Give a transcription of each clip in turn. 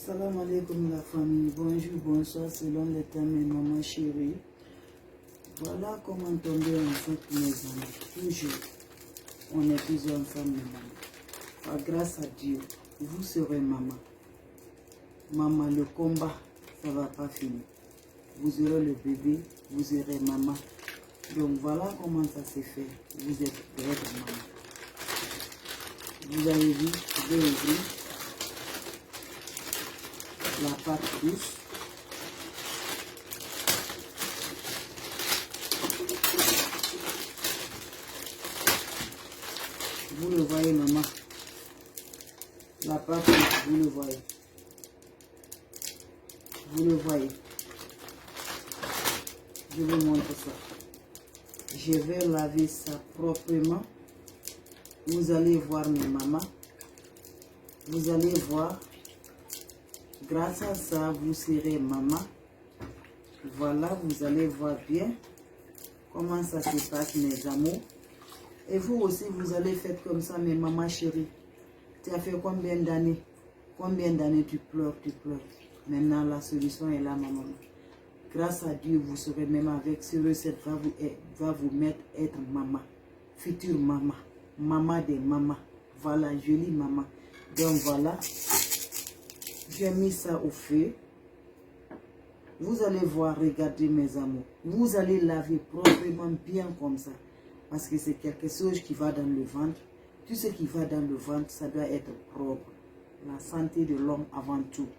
Salam alaikum la famille, bonjour, bonsoir selon les thèmes et maman chérie. Voilà comment tomber enceinte mes amis. Toujours, on est tous ensemble maman. Par grâce à Dieu, vous serez maman. Maman, le combat, ça ne va pas finir. Vous aurez le bébé, vous aurez maman. Donc voilà comment ça s'est fait. Vous êtes prête maman. Vous avez vu, je vais ouvrir la pâte douce. Vous le voyez maman. La pâte douce, vous le voyez. Vous le voyez. Je vous montre ça. Je vais laver ça proprement. Vous allez voir mes mamans. Vous allez voir. Grâce à ça, vous serez maman. Voilà, vous allez voir bien comment ça se passe, mes amours. Et vous aussi, vous allez faire comme ça, mes mamans chéries. Tu as fait combien d'années? Combien d'années tu pleures, tu pleures. Maintenant, la solution est là, maman. Grâce à Dieu, vous serez même avec ce recette va vous mettre être maman. Future maman. Maman des mamans. Voilà, jolie maman. Donc voilà. J'ai mis ça au feu. Vous allez voir, regardez mes amours. Vous allez laver proprement bien comme ça. Parce que c'est quelque chose qui va dans le ventre. Tout ce qui va dans le ventre, ça doit être propre. La santé de l'homme avant tout.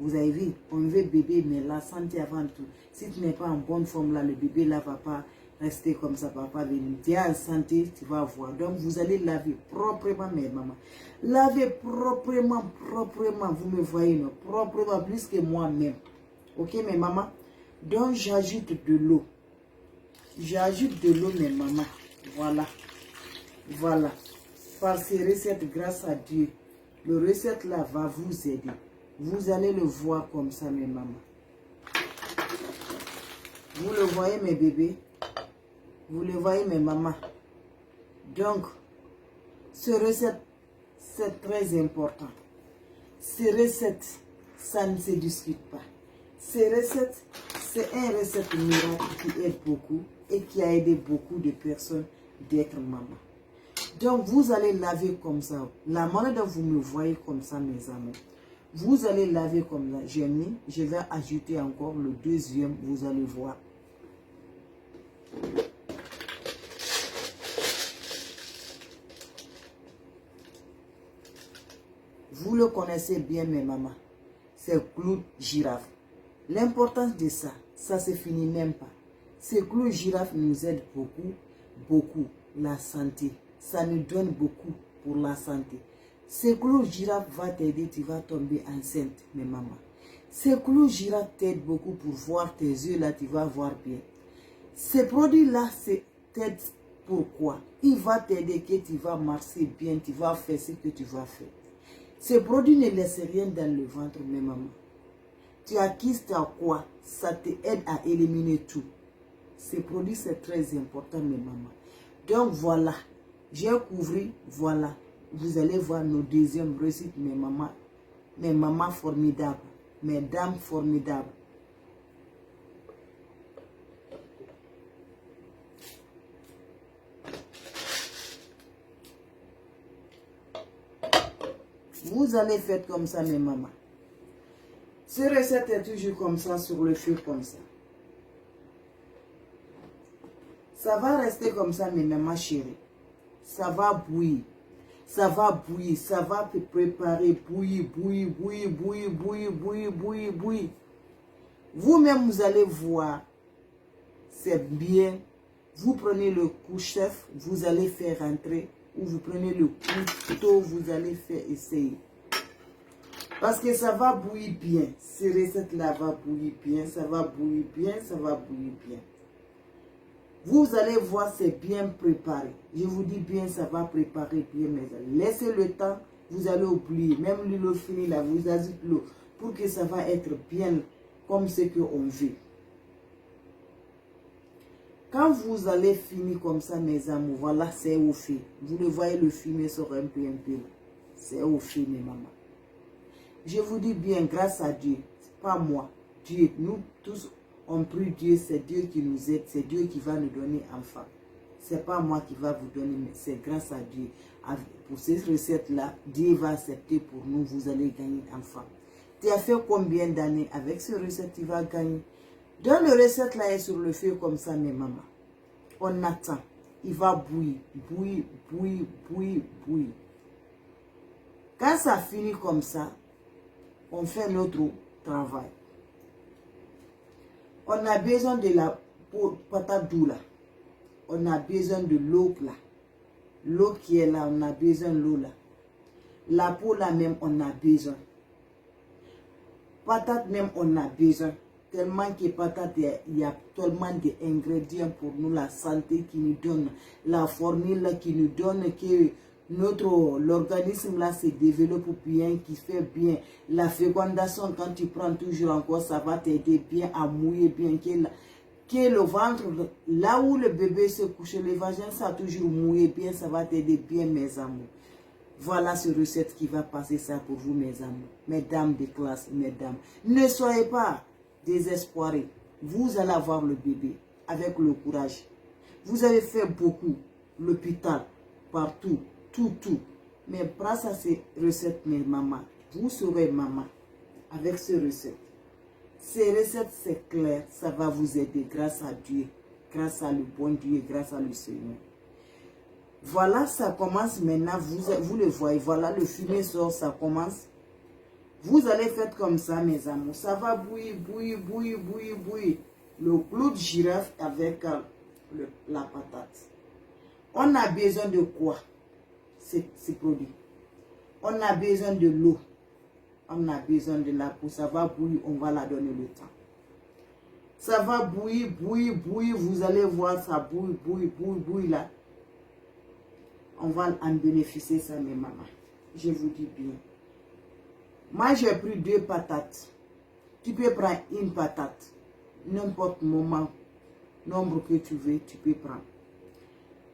Vous avez vu, on veut bébé, mais la santé avant tout. Si tu n'es pas en bonne forme là, le bébé là va pas rester comme ça, va pas venir. Tu es en santé, tu vas voir. Donc vous allez laver proprement mes mamans. Lavez proprement, proprement. Vous me voyez, non? Proprement, plus que moi-même. Ok mes mamans? Donc j'ajoute de l'eau. J'ajoute de l'eau mes mamans. Voilà. Voilà. Par ces recettes, grâce à Dieu, le recette là va vous aider. Vous allez le voir comme ça, mes mamans. Vous le voyez, mes bébés. Vous le voyez, mes mamans. Donc, ce recette, c'est très important. Ces recettes, ça ne se discute pas. Ces recettes, c'est un recette miracle qui aide beaucoup et qui a aidé beaucoup de personnes d'être maman. Donc, vous allez laver comme ça. La manière dont vous me voyez comme ça, mes amours. Vous allez laver comme là. J'ai mis. Je vais ajouter encore le deuxième. Vous allez voir. Vous le connaissez bien, mes mamans. C'est clou girafe. L'importance de ça, ça se finit même pas. Ce clou girafe nous aide beaucoup, beaucoup. La santé. Ça nous donne beaucoup pour la santé. Ce clou girafe va t'aider, tu vas tomber enceinte, mes mamans. Ce clou girafe t'aide beaucoup pour voir tes yeux là, tu vas voir bien. Ce produit-là, t'aide pourquoi? Il va t'aider que tu vas marcher bien, tu vas faire ce que tu vas faire. Ce produit ne laisse rien dans le ventre, mes mamans. Tu acquises à quoi? Ça t'aide à éliminer tout. Ce produit, c'est très important, mes mamans. Donc voilà, j'ai couvert, voilà. Vous allez voir nos deuxièmes recettes, mes mamans formidables, mes dames formidables. Vous allez faire comme ça, mes mamans. Cette recette est toujours comme ça, sur le feu comme ça. Ça va rester comme ça, mes mamans chéries. Ça va bouillir. Ça va bouillir, ça va te préparer, bouillir, bouillir, bouillir, bouillir, bouillir, bouillir, bouillir, bouillir. Vous-même, vous allez voir, c'est bien. Vous prenez le couche-chef, vous allez faire rentrer, ou vous prenez le couteau, vous allez faire essayer. Parce que ça va bouillir bien. Ces recettes-là vont bouillir bien, ça va bouillir bien, ça va bouillir bien. Vous allez voir, c'est bien préparé. Je vous dis bien, ça va préparer bien, mes amis. Laissez le temps, vous allez oublier. Même l'eau finie là, vous ajoutez l'eau. Pour que ça va être bien comme ce qu'on veut. Quand vous allez finir comme ça, mes amours, voilà, c'est au feu. Vous le voyez, le fumier sort un peu. C'est au feu, mes mamans. Je vous dis bien, grâce à Dieu, pas moi, Dieu, nous tous, on prie Dieu, c'est Dieu qui nous aide, c'est Dieu qui va nous donner enfant. C'est pas moi qui va vous donner, mais c'est grâce à Dieu. Pour ces recettes-là, Dieu va accepter pour nous, vous allez gagner enfant. Tu as fait combien d'années avec ce recette, tu vas gagner. Dans le recette là est sur le feu comme ça, mes mamans. On attend. Il va bouillir, bouillir, bouillir, bouillir, bouillir. Quand ça finit comme ça, on fait notre travail. On a besoin de la patate douce là. On a besoin de l'eau là. L'eau qui est là, on a besoin de l'eau là. La peau là même, on a besoin. Patate même, on a besoin. Tellement que patate, il y a tellement d'ingrédients pour nous, la santé qui nous donne, la formule qui nous donne, que l'organisme là se développe bien, qui fait bien. La fécondation, quand tu prends toujours encore, ça va t'aider bien à mouiller bien. Que le ventre, là où le bébé se couche, le vagin, ça a toujours mouillé bien, ça va t'aider bien, mes amours. Voilà ce recette qui va passer ça pour vous, mes amours. Mesdames de classe, mesdames. Ne soyez pas désespoirés. Vous allez avoir le bébé avec le courage. Vous avez fait beaucoup, l'hôpital, partout, tout. Mais grâce à ces recettes, mes mamans, vous serez maman avec ces recettes. Ces recettes, c'est clair, ça va vous aider grâce à Dieu, grâce à le bon Dieu, grâce à le Seigneur. Voilà, ça commence maintenant, vous le voyez, voilà, le fumier sort, ça commence. Vous allez faire comme ça, mes amours, ça va bouillir, bouillir, bouillir, bouillir, bouillir. Le clou de girafe avec la patate. On a besoin de quoi, ces produits? On a besoin de l'eau. On a besoin de la peau, ça va bouillir, on va la donner le temps. Ça va bouillir, bouillir, bouillir, vous allez voir, ça bouille, bouille, bouille, bouille là. On va en bénéficier, ça, mes mamans. Je vous dis bien. Moi, j'ai pris 2 patates. Tu peux prendre une patate. N'importe moment, nombre que tu veux, tu peux prendre.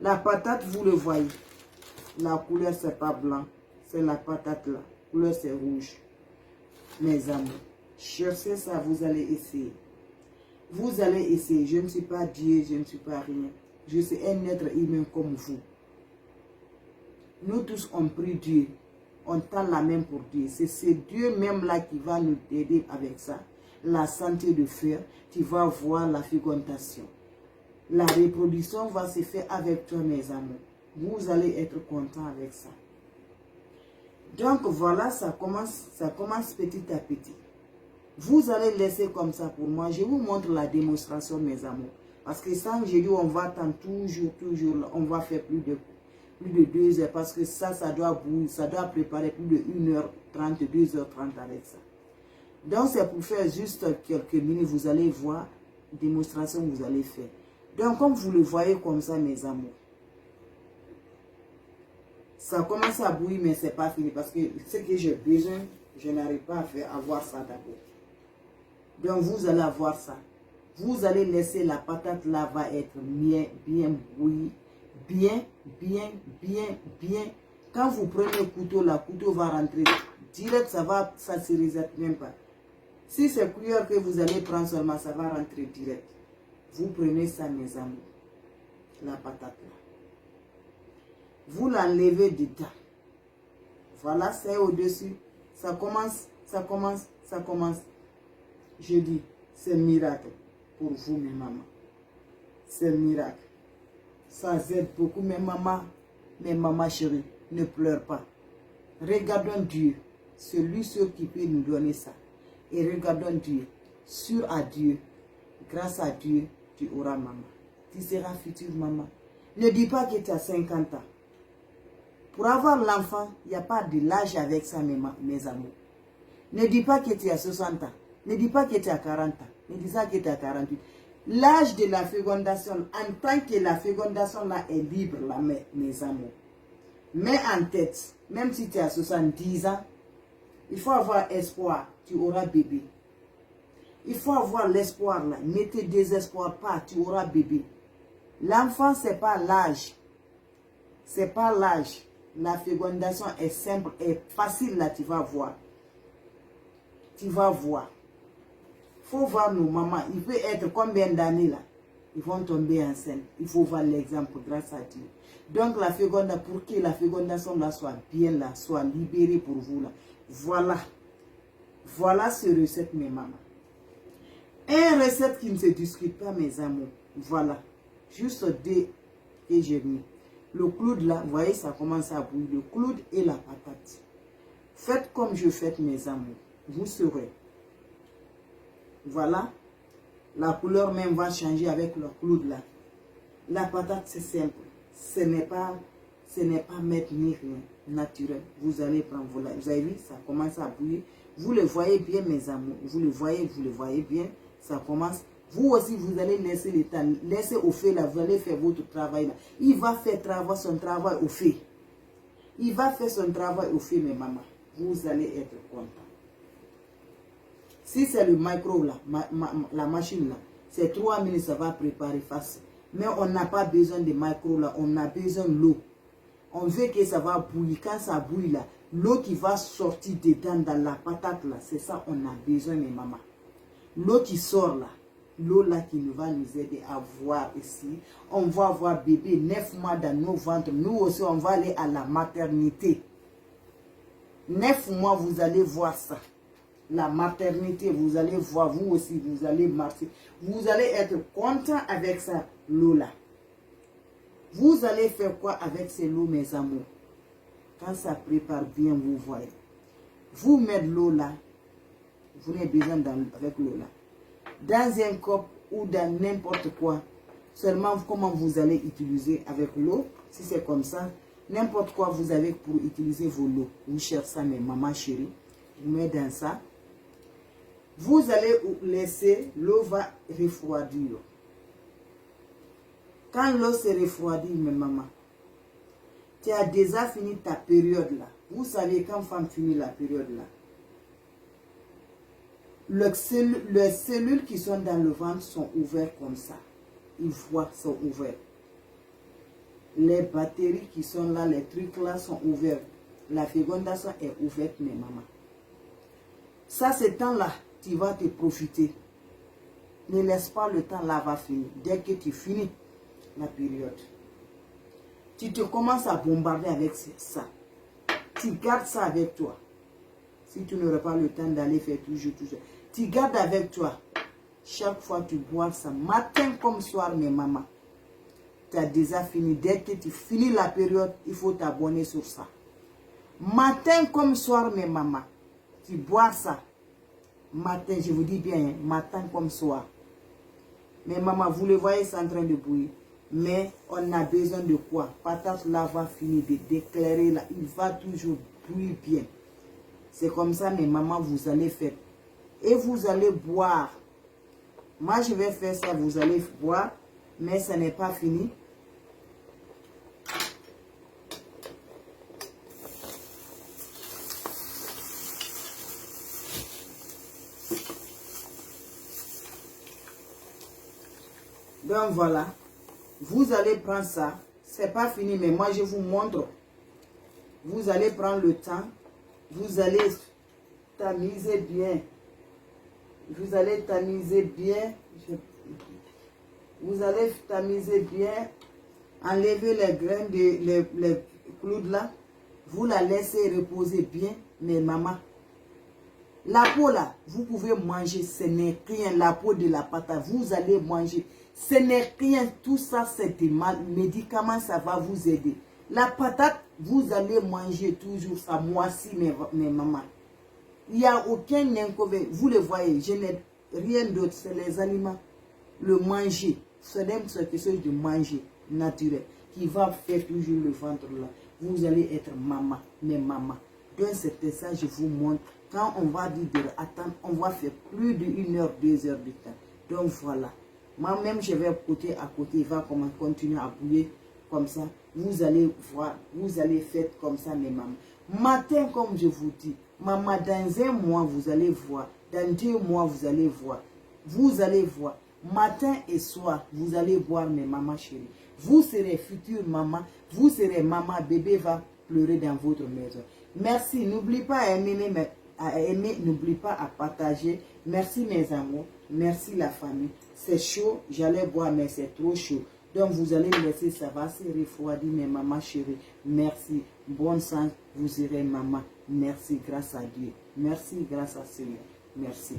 La patate, vous le voyez. La couleur, c'est pas blanc. C'est la patate là. La couleur, c'est rouge. Mes amis, cherchez ça, vous allez essayer. Vous allez essayer. Je ne suis pas Dieu, je ne suis pas rien. Je suis un être humain comme vous. Nous tous, on prie Dieu. On tend la main pour Dieu. C'est ce Dieu même là qui va nous aider avec ça. La santé de fer, tu vas voir la fécondation. La reproduction va se faire avec toi, mes amours. Vous allez être content avec ça. Donc voilà, ça commence petit à petit. Vous allez laisser comme ça pour moi. Je vous montre la démonstration, mes amours. Parce que ça, j'ai dit, on va attendre toujours, on va faire plus de 2 heures. Parce que ça doit bouillir, ça doit préparer plus de 1h30, 2h30 avec ça. Donc c'est pour faire juste quelques minutes, vous allez voir, démonstration vous allez faire. Donc comme vous le voyez comme ça, mes amours. Ça commence à bouillir, mais ce n'est pas fini. Parce que ce que j'ai besoin, je n'arrive pas à voir ça d'abord. Donc, vous allez avoir ça. Vous allez laisser la patate là, va être bien bouillie. Bien. Quand vous prenez le couteau, le couteau va rentrer. Direct, ça ne se résette même pas. Si c'est cuillère que vous allez prendre seulement, ça va rentrer direct. Vous prenez ça, mes amis. La patate là. Vous l'enlevez dedans. Voilà, c'est au-dessus. Ça commence. Je dis, c'est miracle pour vous, mes mamans. C'est miracle. Ça aide beaucoup, mes mamans chéries. Ne pleurent pas. Regardons Dieu. C'est lui seul qui peut nous donner ça. Et regardons Dieu. Sur à Dieu. Grâce à Dieu, tu auras maman. Tu seras future maman. Ne dis pas que tu as 50 ans. Pour avoir l'enfant, il n'y a pas de l'âge avec ça, mes amours. Ne dis pas que tu as 60 ans. Ne dis pas que tu as 40 ans. Ne dis pas que tu as 48. L'âge de la fécondation, en tant que la fécondation là est libre, là, mes amours. Mets en tête, même si tu as 70 ans, il faut avoir espoir, tu auras bébé. Il faut avoir l'espoir là. Ne te désespoir pas, tu auras bébé. L'enfant, ce n'est pas l'âge. C'est pas l'âge. La fécondation est simple et facile là, tu vas voir. tu vas voir. Faut voir nos mamans. Il peut être combien d'années là? Ils vont tomber enceintes. Il faut voir l'exemple grâce à Dieu. Donc la féconda, pour que la fécondation là soit bien là, soit libérée pour vous là. Voilà. Voilà ce recette mes mamans. Un recette qui ne se discute pas mes amours. Voilà. Juste deux que j'ai mis. Le cloud là, vous voyez, ça commence à bouillir. Le cloud et la patate. Faites comme je fais mes amours. Vous saurez. Voilà. La couleur même va changer avec le cloud là. La patate c'est simple. Ce n'est pas mettre ni rien. Naturel. Vous allez prendre, voilà. Vous avez vu, ça commence à bouillir. Vous le voyez bien mes amours. Vous le voyez bien. Ça commence. Vous aussi, vous allez laisser le temps. Laissez au feu là. Vous allez faire votre travail là. Il va faire son travail au feu. Il va faire son travail au feu mes mamans. Vous allez être content. Si c'est le micro là, la machine là, c'est 3 minutes, ça va préparer facile. Mais on n'a pas besoin de micro là, on a besoin de l'eau. On veut que ça va bouillir. Quand ça bouille là, l'eau qui va sortir dedans dans la patate là, c'est ça on a besoin mes mamans. L'eau qui sort là, l'eau là qui nous va nous aider à voir ici. On va voir bébé 9 mois dans nos ventres. Nous aussi on va aller à la maternité. 9 mois vous allez voir ça. La maternité, vous allez voir, vous aussi, vous allez marcher. Vous allez être content avec ça, l'eau là. Vous allez faire quoi avec ces l'eau, mes amours? Quand ça prépare bien, vous voyez. Vous mettez l'eau là. Vous n'avez besoin avec l'eau là. Dans un cop ou dans n'importe quoi. Seulement comment vous allez utiliser avec l'eau. Si c'est comme ça, n'importe quoi vous avez pour utiliser vos l'eau. Vous cherchez ça, mes mamans chéries. Vous mettez dans ça. Vous allez laisser, l'eau va refroidir. Quand l'eau se refroidit, mes mamans, tu as déjà fini ta période là. Vous savez quand femme finit la période là. Les cellules qui sont dans le ventre sont ouvertes comme ça. Ils voient, sont ouvertes. Les batteries qui sont là, les trucs là sont ouverts. La fécondation est ouverte, mes mamans. Ça, ce temps-là, tu vas te profiter. Ne laisse pas le temps là va finir. Dès que tu finis la période, tu te commences à bombarder avec ça. Tu gardes ça avec toi. Si tu n'auras pas le temps d'aller faire toujours. Tu gardes avec toi. Chaque fois tu bois ça, matin comme soir, mes mamans. Tu as déjà fini. Dès que tu finis la période, il faut t'abonner sur ça. Matin comme soir, mes mamans. Tu bois ça. Matin, je vous dis bien, matin comme soir. Mais maman, vous le voyez, c'est en train de bouillir. Mais on a besoin de quoi? Patate là va finir d'éclairer là. Il va toujours bouillir bien. C'est comme ça, mes mamans, vous allez faire. Et vous allez boire. Moi, je vais faire ça, vous allez boire. Mais ça n'est pas fini. Donc voilà, vous allez prendre ça. C'est pas fini, mais moi je vous montre. Vous allez prendre le temps. Vous allez tamiser bien. Vous allez tamiser bien. Vous allez tamiser bien. Enlever les grains de les clous là. Vous la laissez reposer bien, mes mamans. La peau là, vous pouvez manger, ce n'est rien. La peau de la patate, vous allez manger. Ce n'est rien, tout ça c'est des médicaments, ça va vous aider. La patate, vous allez manger toujours ça, moi aussi mes mamans. Il n'y a aucun inconvénient, vous le voyez, je n'ai rien d'autre, c'est les aliments. Le manger, c'est quelque chose de manger, naturel, qui va faire toujours le ventre là. Vous allez être maman, mes mamans. Donc c'est ça, je vous montre. Quand on va dire de attendre, on va faire plus de 1 heure, 2 heures de temps. Donc voilà. Moi-même, je vais côté à côté, il va continuer à bouillir comme ça. Vous allez voir, vous allez faire comme ça, mes mamans. Matin, comme je vous dis, maman, dans 1 mois, vous allez voir. Dans 2 mois, vous allez voir. Vous allez voir. Matin et soir, vous allez voir, mes mamans chéries. Vous serez future maman. Vous serez maman. Bébé va pleurer dans votre maison. Merci. N'oubliez pas d'aimer à aimer, n'oublie pas à partager. Merci mes amours, merci la famille. C'est chaud, j'allais boire mais c'est trop chaud. Donc vous allez me laisser, ça va se refroidir, mais maman chérie, merci. Bonne sang, vous irez maman. Merci, grâce à Dieu. Merci, grâce à Seigneur. Merci.